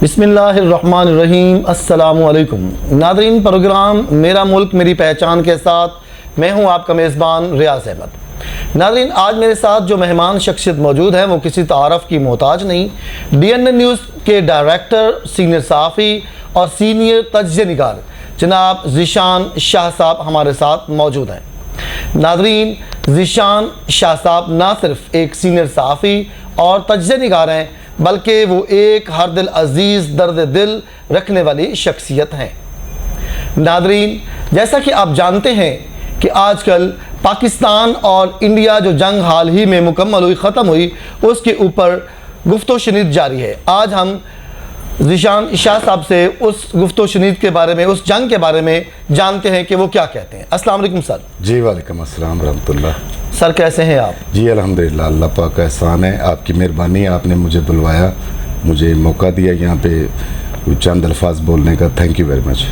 बिस्मिल्लाहिर्रहमानिर्रहीम। अस्सलामुअलैकुम Nadreen, programme मेरा मुल्क मेरी पहचान के साथ मैं हूं आपका मेज़बान रियाज अहमद। नादरीन, आज मेरे साथ जो मेहमान शख्सियत मौजूद है वो किसी तारफ़ की मोहताज नहीं, DNN न्यूज़ के डायरेक्टर, सीनियर सहाफ़ी और सीनियर तज्ज़िया निगार जनाब ज़ीशान शाह साहब हमारे साथ मौजूद हैं। नादरीन, ज़ीशान शाह साहब ना सिर्फ एक सीनियर सहाफ़ी और तज्ज़िया निगार हैं, बल्कि वो एक हर दिल अजीज़ दर्द दिल रखने वाली शख्सियत हैं। नादरीन, जैसा कि आप जानते हैं कि आजकल पाकिस्तान और इंडिया जो जंग हाल ही में मुकम्मल हुई, ख़त्म हुई, उसके ऊपर गुफ्तो शनीद जारी है। आज हम ज़ीशान शाह साहब से उस गुफ्तो शनीद के बारे में, उस जंग के बारे में जानते हैं कि वो क्या कहते हैं। अस्सलाम वालेकुम सर। जी वालेकुम अस्सलाम रहमतुल्लाह। सर कैसे हैं आप? जी अल्हम्दुलिल्लाह, अल्लाह पाक का एहसान है, आपकी मेहरबानी, आपने मुझे बुलवाया, मुझे मौका दिया यहाँ पे चंद अल्फाज बोलने का। Thank you very much.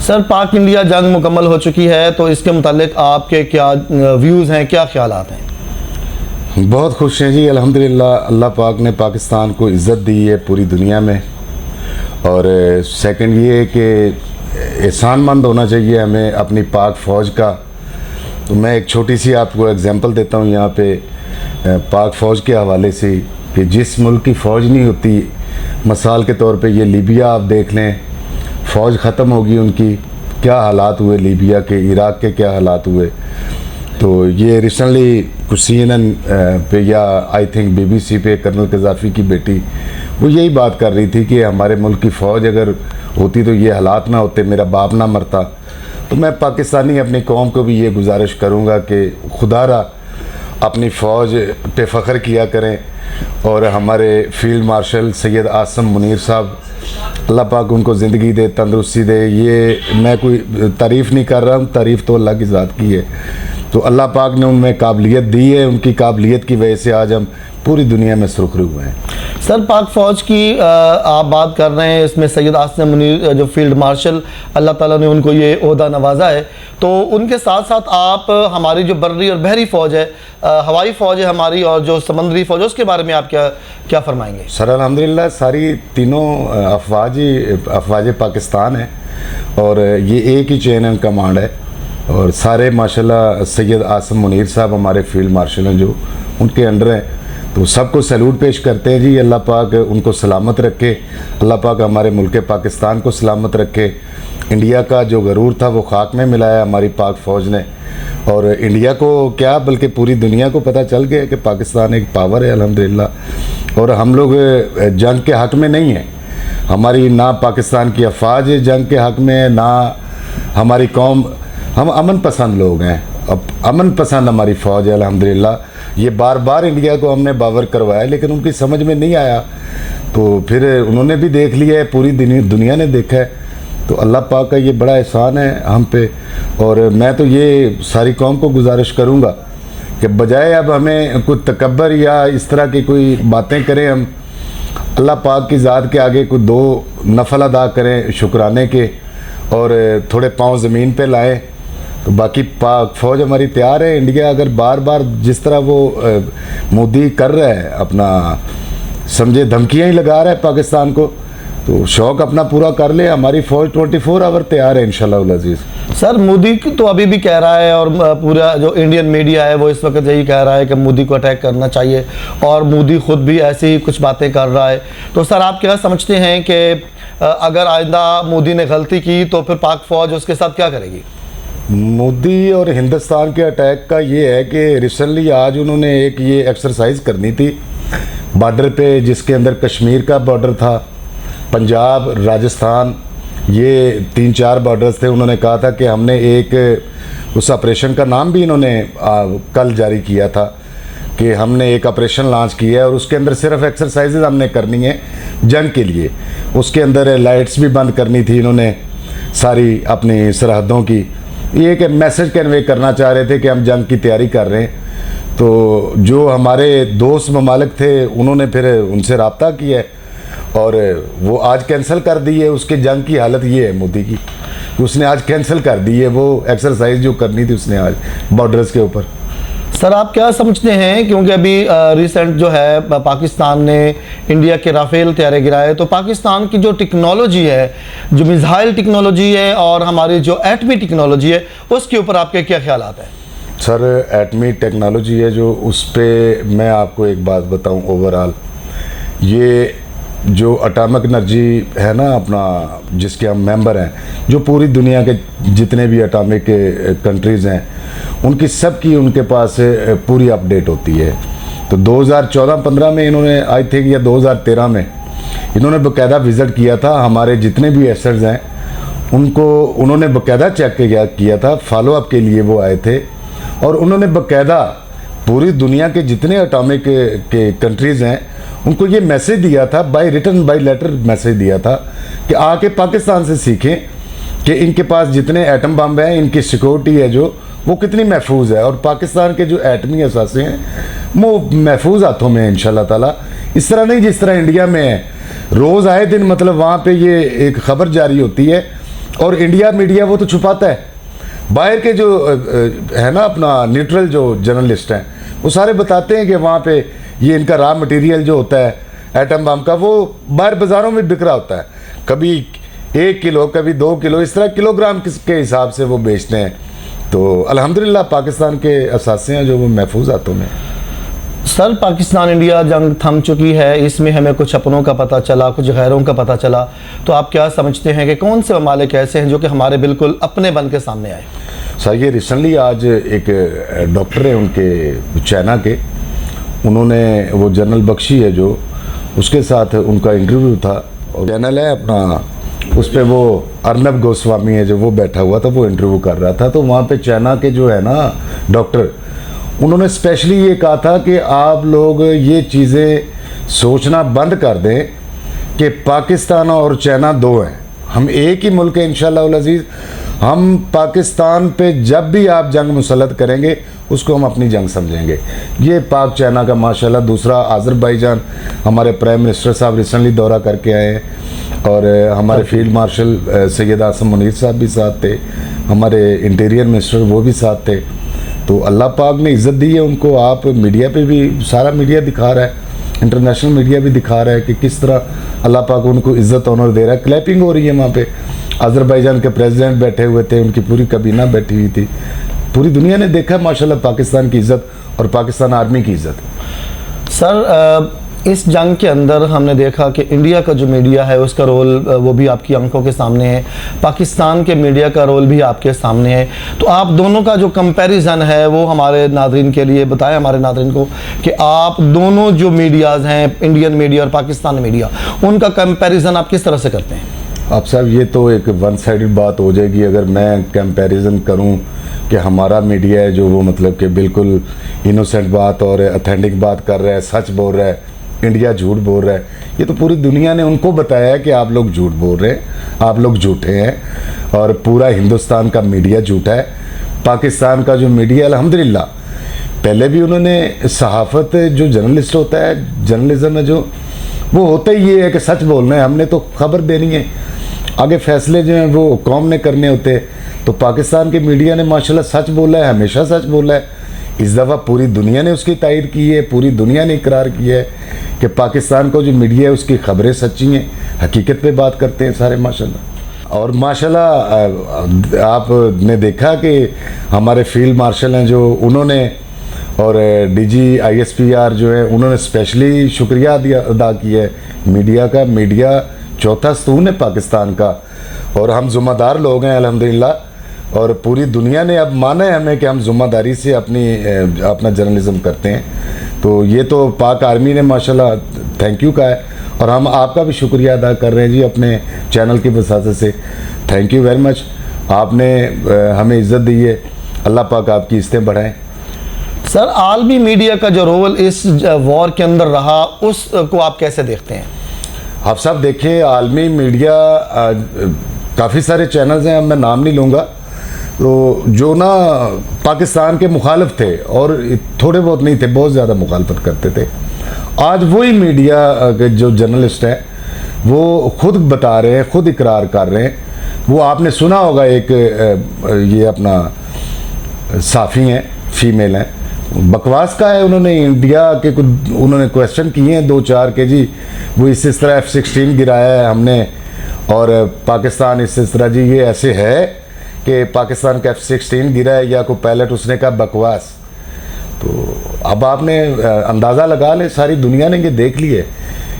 Sir, पाक इंडिया जंग मुकम्मल हो चुकी है, तो इसके मुतालिक आपके क्या व्यूज़ हैं, क्या ख्यालात हैं? बहुत खुश हैं जी अल्हम्दुलिल्लाह। अल्लाह पाक ने पाकिस्तान को इज़्ज़त दी है पूरी दुनिया में, और सेकंड ये है कि एहसानमंद होना चाहिए हमें अपनी पाक फ़ौज का। तो मैं एक छोटी सी आपको एग्जांपल देता हूँ यहाँ पे पाक फ़ौज के हवाले से, कि जिस मुल्क की फ़ौज नहीं होती, मिसाल के तौर पे ये लीबिया आप देख लें, फ़ौज ख़त्म होगी उनकी, क्या हालात हुए लीबिया के, इराक़ के क्या हालात हुए। तो ये रिसेंटली कुछ CNN पे या आई थिंक BBC पे कर्नल कज़ाफ़ी की बेटी वो यही बात कर रही थी कि हमारे मुल्क की फ़ौज अगर होती तो ये हालात ना होते, मेरा बाप ना मरता। तो मैं पाकिस्तानी अपनी कौम को भी ये गुजारिश करूँगा कि खुदारा अपनी फ़ौज पे फ़ख्र किया करें, और हमारे फील्ड मार्शल सैयद आसम मुनीर साहब, अल्लाह पाक उनको ज़िंदगी दे, तंदरुस्ती दे। ये मैं कोई तारीफ़ नहीं कर रहा हूँ, तारीफ़ तो अल्लाह की ज़ात की है। तो अल्लाह पाक ने उनमें काबिलियत दी है, उनकी काबिलियत की वजह से आज हम पूरी दुनिया में सुरखरू हुए हैं। सर, पाक फ़ौज की आप बात कर रहे हैं, इसमें सैयद आसिम मुनीर जो फील्ड मार्शल, अल्लाह ताला ने उनको ये ओहदा नवाजा है, तो उनके साथ साथ आप हमारी जो बर्री और बहरी फ़ौज है, हवाई फ़ौज है हमारी, और जो समंदरी फ़ौज है, उसके बारे में आप क्या फरमाएंगे? सर अल्हम्दुलिल्लाह, सारी तीनों अफवाज पाकिस्तान है, और ये एक ही चेन एंड कमांड है, और सारे माशाल्लाह सैयद आसम मुनीर साहब हमारे फील्ड मार्शल हैं जो उनके अंडर हैं। तो सबको सैल्यूट पेश करते हैं जी। अल्लाह पाक उनको सलामत रखे, अल्लाह पाक हमारे मुल्क पाकिस्तान को सलामत रखे। इंडिया का जो गरूर था वो खाक में मिलाया हमारी पाक फ़ौज ने, और इंडिया को क्या बल्कि पूरी दुनिया को पता चल गया कि पाकिस्तान एक पावर है अल्हम्दुलिल्लाह। और हम लोग जंग के हक़ में नहीं हैं, हमारी ना पाकिस्तान की अफवाज जंग के हक़ में, ना हमारी कौम, हम अमन पसंद लोग हैं। अब अमन पसंद हमारी फ़ौज है अल्हम्दुलिल्लाह। ये बार बार इंडिया को हमने बावर करवाया, लेकिन उनकी समझ में नहीं आया, तो फिर उन्होंने भी देख लिया है, पूरी दुनिया ने देखा है। तो अल्लाह पाक का ये बड़ा एहसान है हम पे। और मैं तो ये सारी कौम को गुजारिश करूँगा कि बजाय अब हमें कोई तकब्बर या इस तरह की कोई बातें करें, हम अल्लाह पाक की ज़ात के आगे कोई दो नफल अदा करें शुक्राने के, और थोड़े पाँव ज़मीन पे लाएं। तो बाकी पाक फ़ौज हमारी तैयार है। इंडिया अगर बार बार जिस तरह वो मोदी कर रहा है, अपना समझे धमकियाँ ही लगा रहा है पाकिस्तान को, तो शौक़ अपना पूरा कर ले। हमारी फ़ौज 24 आवर तैयार है इंशाल्लाह अज़ीज़। सर, मोदी तो अभी भी कह रहा है, और पूरा जो इंडियन मीडिया है वो इस वक्त यही कह रहा है कि मोदी को अटैक करना चाहिए, और मोदी ख़ुद भी ऐसी ही कुछ बातें कर रहा है। तो सर, आप क्या समझते हैं कि अगर आइंदा मोदी ने गलती की तो फिर पाक फ़ौज उसके साथ क्या करेगी? मोदी और हिंदुस्तान के अटैक का ये है कि रिसेंटली आज उन्होंने एक ये एक्सरसाइज करनी थी बॉर्डर पे, जिसके अंदर कश्मीर का बॉर्डर था, पंजाब, राजस्थान, ये 3-4 बॉर्डर्स थे। उन्होंने कहा था कि हमने एक उस ऑपरेशन का नाम भी इन्होंने कल जारी किया था कि हमने एक ऑपरेशन लॉन्च किया है, और उसके अंदर सिर्फ एक्सरसाइजेज हमने करनी है जंग के लिए। उसके अंदर लाइट्स भी बंद करनी थी इन्होंने सारी अपनी सरहदों की। ये एक मैसेज कन्वे करना चाह रहे थे कि हम जंग की तैयारी कर रहे हैं। तो जो हमारे दोस्त ममालिक थे उन्होंने फिर उनसे रब्ता किया है, और वो आज कैंसिल कर दी है। उसके जंग की हालत ये है मोदी की, उसने आज कैंसिल कर दी है वो एक्सरसाइज जो करनी थी उसने आज बॉर्डर्स के ऊपर। सर आप क्या समझते हैं, क्योंकि अभी रिसेंट जो है पाकिस्तान ने इंडिया के राफेल तैयारे गिराए, तो पाकिस्तान की जो टेक्नोलॉजी है, जो मिसाइल टेक्नोलॉजी है और हमारी जो एटमी टेक्नोलॉजी है, उसके ऊपर आपके क्या ख्यालात हैं? सर एटमी टेक्नोलॉजी है जो, उस पे मैं आपको एक बात बताऊं, ओवरऑल ये जो एटॉमिक एनर्जी है ना अपना, जिसके हम मेंबर हैं, जो पूरी दुनिया के जितने भी एटॉमिक कंट्रीज़ हैं उनकी सब की उनके पास पूरी अपडेट होती है। तो 2014-15 में इन्होंने, आई थिंक, या 2013 में इन्होंने बाकायदा विज़िट किया था, हमारे जितने भी एसेट्स हैं उनको उन्होंने बाकायदा चेक किया था, फॉलो अप के लिए वो आए थे। और उन्होंने बाकायदा पूरी दुनिया के जितने एटॉमिक के कंट्रीज़ हैं उनको ये मैसेज दिया था, by written by letter message दिया था कि आके पाकिस्तान से सीखें कि इनके पास जितने एटम बम हैं, इनकी सिक्योरिटी है जो, वो कितनी महफूज है, और पाकिस्तान के जो एटमी असासे हैं वो महफूज हाथों में है इंशाल्लाह ताला। इस तरह नहीं जिस तरह इंडिया में है, रोज़ आए दिन मतलब वहाँ पे ये एक ख़बर जारी होती है और इंडिया मीडिया वो तो छुपाता है। बाहर के जो है ना अपना न्यूट्रल जो जर्नलिस्ट हैं वो सारे बताते हैं कि वहाँ पे ये इनका रॉ मटेरियल जो होता है एटम बम का, वो बाहर बाज़ारों में बिक रहा होता है, कभी 1 किलो कभी 2 किलो, इस तरह किलोग्राम के हिसाब से वो बेचते हैं। तो अल्हम्दुलिल्लाह पाकिस्तान के असासे हैं जो वो महफूज हाथों में। सर पाकिस्तान इंडिया जंग थम चुकी है, इसमें हमें कुछ अपनों का पता चला, कुछ गैरों का पता चला, तो आप क्या समझते हैं कि कौन से ममालिक ऐसे हैं जो कि हमारे बिल्कुल अपने बन के सामने आए? सर ये रिसेंटली आज एक डॉक्टर है उनके चाइना के, उन्होंने वो जनरल बख्शी है जो, उसके साथ उनका इंटरव्यू था, और चैनल है अपना, उस पर वो अर्नब गोस्वामी है जो, वो बैठा हुआ था, वो इंटरव्यू कर रहा था। तो वहाँ पे चाइना के जो है ना डॉक्टर, उन्होंने स्पेशली ये कहा था कि आप लोग ये चीज़ें सोचना बंद कर दें कि पाकिस्तान और चाइना दो हैं, हम एक ही मुल्क है इंशाअल्लाह अज़ीज़। हम पाकिस्तान पे जब भी आप जंग मुसल्लत करेंगे उसको हम अपनी जंग समझेंगे। ये पाक चाइना का माशाल्लाह। दूसरा आज़रबाईजान, हमारे प्राइम मिनिस्टर साहब रिसेंटली दौरा करके आए हैं, और हमारे फील्ड मार्शल सैयद आसम मुनीर साहब भी साथ थे, हमारे इंटीरियर मिनिस्टर वो भी साथ थे। तो अल्लाह पाक ने इज़्ज़त दी है उनको। आप मीडिया पे भी, सारा मीडिया दिखा रहा है, इंटरनेशनल मीडिया भी दिखा रहा है कि किस तरह अल्लाह पाक उनको इज़्ज़त ऑनर दे रहा है। क्लैपिंग हो रही है वहाँ पे। आज़रबाईजान के प्रेसिडेंट बैठे हुए थे, उनकी पूरी कबीना बैठी हुई थी। पूरी दुनिया ने देखा माशाल्लाह पाकिस्तान की इज़्ज़त और पाकिस्तान आर्मी की इज़्ज़त। सर इस जंग के अंदर हमने देखा कि इंडिया का जो मीडिया है उसका रोल वो भी आपकी आंखों के सामने है, पाकिस्तान के मीडिया का रोल भी आपके सामने है। तो आप दोनों का जो कंपैरिजन है वो हमारे नाज़रीन के लिए बताएं, हमारे नाज़रीन को, कि आप दोनों जो मीडियाज़ हैं, इंडियन मीडिया और पाकिस्तान मीडिया, उनका कंपैरिजन आप किस तरह से करते हैं? आप साहब ये तो एक वन साइडेड बात हो जाएगी अगर मैं कंपैरिजन करूं कि हमारा मीडिया है जो वो मतलब कि बिल्कुल इनोसेंट बात और ऑथेंटिक बात कर रहा है, सच बोल रहा है, इंडिया झूठ बोल रहा है। ये तो पूरी दुनिया ने उनको बताया है कि आप लोग झूठ बोल रहे हैं, आप लोग झूठे हैं, और पूरा हिंदुस्तान का मीडिया झूठा है। पाकिस्तान का जो मीडिया अल्हम्दुलिल्लाह, पहले भी उन्होंने सहाफ़त, जो जर्नलिस्ट होता है, जर्नलिज्म है जो, वो होता ही ये है कि सच बोलना है, हमने तो खबर देनी है, आगे फैसले जो हैं वो कौम ने करने होते हैं। तो पाकिस्तान के मीडिया ने माशाल्लाह सच बोला है, हमेशा सच बोला है। इस दफ़ा पूरी दुनिया ने उसकी तायद की है, पूरी दुनिया ने इकरार किया है कि पाकिस्तान का जो मीडिया है उसकी खबरें सच्ची हैं, हकीकत पे बात करते हैं सारे माशाल्लाह। और माशाल्लाह आपने देखा कि हमारे फील्ड मार्शल हैं जो, उन्होंने, और DG ISPR जो है, उन्होंने स्पेशली शुक्रिया अदा किया है मीडिया का। मीडिया चौथा स्तून है पाकिस्तान का, और हम ज़िम्मेदार लोग हैं अल्हम्दुलिल्लाह, और पूरी दुनिया ने अब माना है हमें कि हम ज़िम्मेदारी से अपना जर्नलिज़म करते हैं। तो ये तो पाक आर्मी ने माशाल्लाह थैंक यू कहा है, और हम आपका भी शुक्रिया अदा कर रहे हैं जी अपने चैनल की वसात से। थैंक यू वेरी मच, आपने हमें इज़्ज़त दी है, अल्लाह पाक आपकी इज़्ज़तें बढ़ाएं। सर आलमी मीडिया का जो रोल इस वॉर के अंदर रहा उसको आप कैसे देखते हैं? आप सब देखें, आलमी मीडिया काफ़ी सारे चैनल्स हैं, मैं नाम नहीं लूँगा, तो जो ना पाकिस्तान के मुखालिफ थे, और थोड़े बहुत नहीं थे, बहुत ज़्यादा मुखालफत करते थे। आज वही मीडिया के जो जर्नलिस्ट हैं वो खुद बता रहे हैं, खुद इकरार कर रहे हैं। वो आपने सुना होगा, एक ये अपना साफ़ी हैं, फीमेल हैं, बकवास का है। उन्होंने इंडिया के कुछ उन्होंने क्वेश्चन किए हैं 2-4 के जी, वो इस तरह F-16 गिराया है हमने, और पाकिस्तान इस तरह जी ये ऐसे है कि पाकिस्तान का F-16 गिरा है या कोई पायलट, उसने कहा बकवास। तो अब आपने अंदाज़ा लगा ले, सारी दुनिया ने ये देख लिए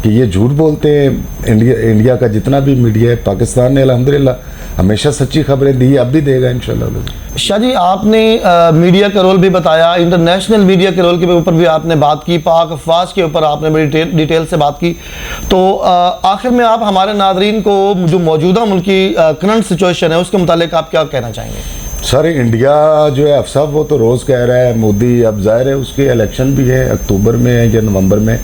कि ये झूठ बोलते हैं। इंडिया का जितना भी मीडिया है, पाकिस्तान ने अल्हम्दुलिल्लाह हमेशा सच्ची खबरें दी, अब भी देगा इंशाल्लाह। शाह जी, आपने मीडिया का रोल भी बताया, इंटरनेशनल मीडिया के रोल के ऊपर भी आपने बात की, पाक अफवाज के ऊपर आपने बड़ी डिटेल से बात की। तो आखिर में आप हमारे नादरीन को जो मौजूदा मुल्क की करंट सिचुएशन है उसके मुतालिक आप क्या कहना चाहेंगे? सर, इंडिया जो है अफसर वो तो रोज़ कह रहा है मोदी, अब जाहिर है उसके इलेक्शन भी है, अक्टूबर में है या नवंबर में,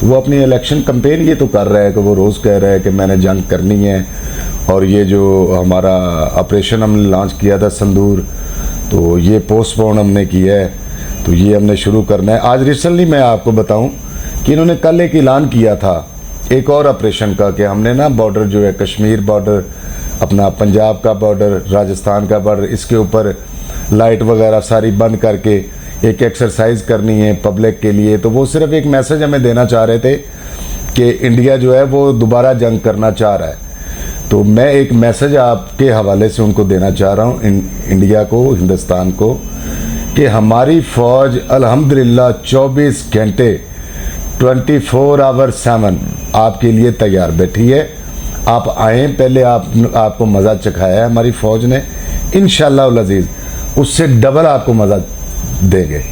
तो वो अपनी इलेक्शन कंपेन ये तो कर रहा है कि वो रोज़ कह रहा है कि मैंने जंग करनी है, और ये जो हमारा ऑपरेशन हमने लॉन्च किया था संदूर, तो ये पोस्टपोन हमने किया है, तो ये हमने शुरू करना है। आज रिसेंटली मैं आपको बताऊं कि इन्होंने कल एक ऐलान किया था एक और ऑपरेशन का कि हमने ना बॉर्डर जो है कश्मीर बॉर्डर, अपना पंजाब का बॉर्डर, राजस्थान का बॉर्डर, इसके ऊपर लाइट वगैरह सारी बंद करके एक एक्सरसाइज करनी है पब्लिक के लिए। तो वो सिर्फ एक मैसेज हमें देना चाह रहे थे कि इंडिया जो है वो दोबारा जंग करना चाह रहा है। तो मैं एक मैसेज आपके हवाले से उनको देना चाह रहा हूँ इंडिया को, हिंदुस्तान को, कि हमारी फ़ौज अल्हम्दुलिल्लाह 24 घंटे 24 आवर 7 आपके लिए तैयार बैठी है। आप आएँ, पहले आपको मज़ा चखाया है हमारी फ़ौज ने, इंशाअल्लाह अज़ीज़ उससे डबल आपको मज़ा देंगे।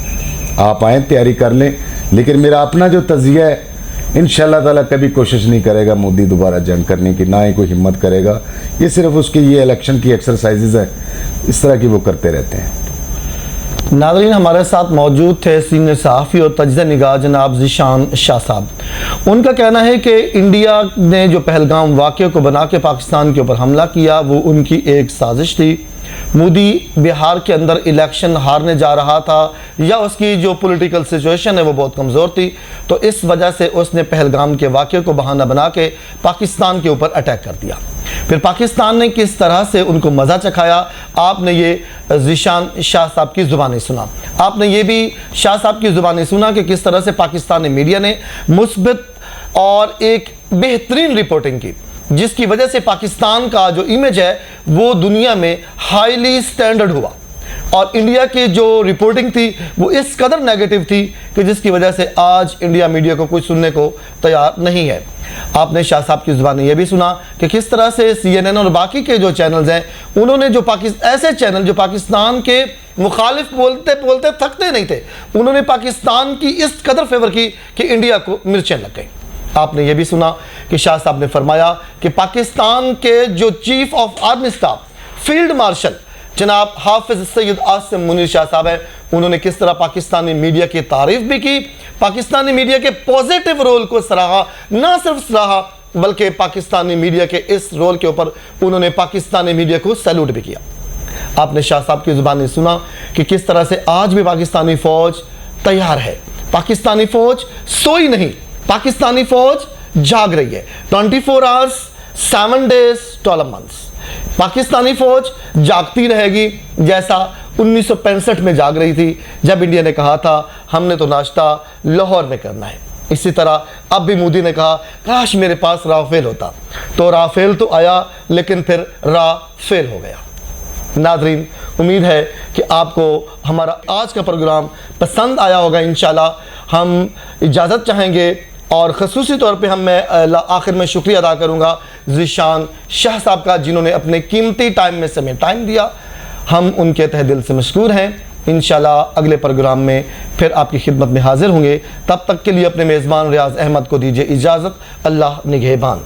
आप आएँ, तैयारी कर लें। लेकिन मेरा अपना जो तज़किया है, इंशाअल्लाह ताला कभी कोशिश नहीं करेगा मोदी दोबारा जंग करने की, ना ही कोई हिम्मत करेगा। ये सिर्फ उसकी ये इलेक्शन की एक्सरसाइजेज है, इस तरह की वो करते रहते हैं। नाज़रीन, हमारे साथ मौजूद थे सीनियर सहाफ़ी और तज्ज़िया निगाह जनाब ज़ीशान शाह साहब। उनका कहना है कि इंडिया ने जो पहलगाम वाक़े को बना के पाकिस्तान के ऊपर हमला किया वो उनकी एक साजिश थी। मोदी बिहार के अंदर इलेक्शन हारने जा रहा था या उसकी जो पॉलिटिकल सिचुएशन है वो बहुत कमज़ोर थी, तो इस वजह से उसने पहलगाम के वाक़े को बहाना बना के पाकिस्तान के ऊपर अटैक कर दिया। फिर पाकिस्तान ने किस तरह से उनको मज़ा चखाया, आपने ये ज़ीशान शाह साहब की ज़ुबानी सुना। आपने ये भी शाह साहब की ज़ुबानी सुना कि किस तरह से पाकिस्तानी मीडिया ने मुस्बित और एक बेहतरीन रिपोर्टिंग की, जिसकी वजह से पाकिस्तान का जो इमेज है वो दुनिया में हाईली स्टैंडर्ड हुआ, और इंडिया की जो रिपोर्टिंग थी वो इस कदर नेगेटिव थी कि जिसकी वजह से आज इंडिया मीडिया को कुछ सुनने को तैयार नहीं है। आपने शाह साहब की ज़ुबानी ये भी सुना कि किस तरह से CNN और बाकी के जो चैनल्स हैं उन्होंने जो ऐसे चैनल जो पाकिस्तान के मुखालिफ बोलते बोलते थकते नहीं थे, उन्होंने पाकिस्तान की इस कदर फेवर की कि इंडिया को मिर्चें लग गई। आपने ये भी सुना कि शाह साहब ने फरमाया कि पाकिस्तान के जो chief of army staff field marshal जनाब हाफिज सैयद आसिम मुनीर शाह साहब हैं, उन्होंने किस तरह पाकिस्तानी मीडिया की तारीफ भी की, पाकिस्तानी मीडिया के पॉजिटिव रोल को सराहा, ना सिर्फ सराहा बल्कि पाकिस्तानी मीडिया के इस रोल के ऊपर उन्होंने पाकिस्तानी मीडिया को सैल्यूट भी किया। आपने शाह साहब की ज़ुबानी सुना कि किस तरह से आज भी पाकिस्तानी फ़ौज तैयार है, पाकिस्तानी फ़ौज सोई नहीं, पाकिस्तानी फ़ौज जाग रही है 24 आवर्स 7 डेज 12 मंथ्स। पाकिस्तानी फ़ौज जागती रहेगी जैसा 1965 में जाग रही थी जब इंडिया ने कहा था हमने तो नाश्ता लाहौर में करना है। इसी तरह अब भी मोदी ने कहा काश मेरे पास राफेल होता, तो राफेल तो आया लेकिन फिर राफेल हो गया। नाज़रीन, उम्मीद है कि आपको हमारा आज का प्रोग्राम पसंद आया होगा। इंशाल्लाह हम इजाज़त चाहेंगे और ख़ुसूसी तौर पे मैं आखिर में शुक्रिया अदा करूँगा ज़ीशान शाह साहब का, जिन्होंने अपने कीमती टाइम में से हमें टाइम दिया। हम उनके तहे दिल से मशकूर हैं। इंशाल्लाह अगले प्रोग्राम में फिर आपकी खिदमत में हाजिर होंगे। तब तक के लिए अपने मेज़बान रियाज़ अहमद को दीजिए इजाज़त। अल्लाह निगहबान।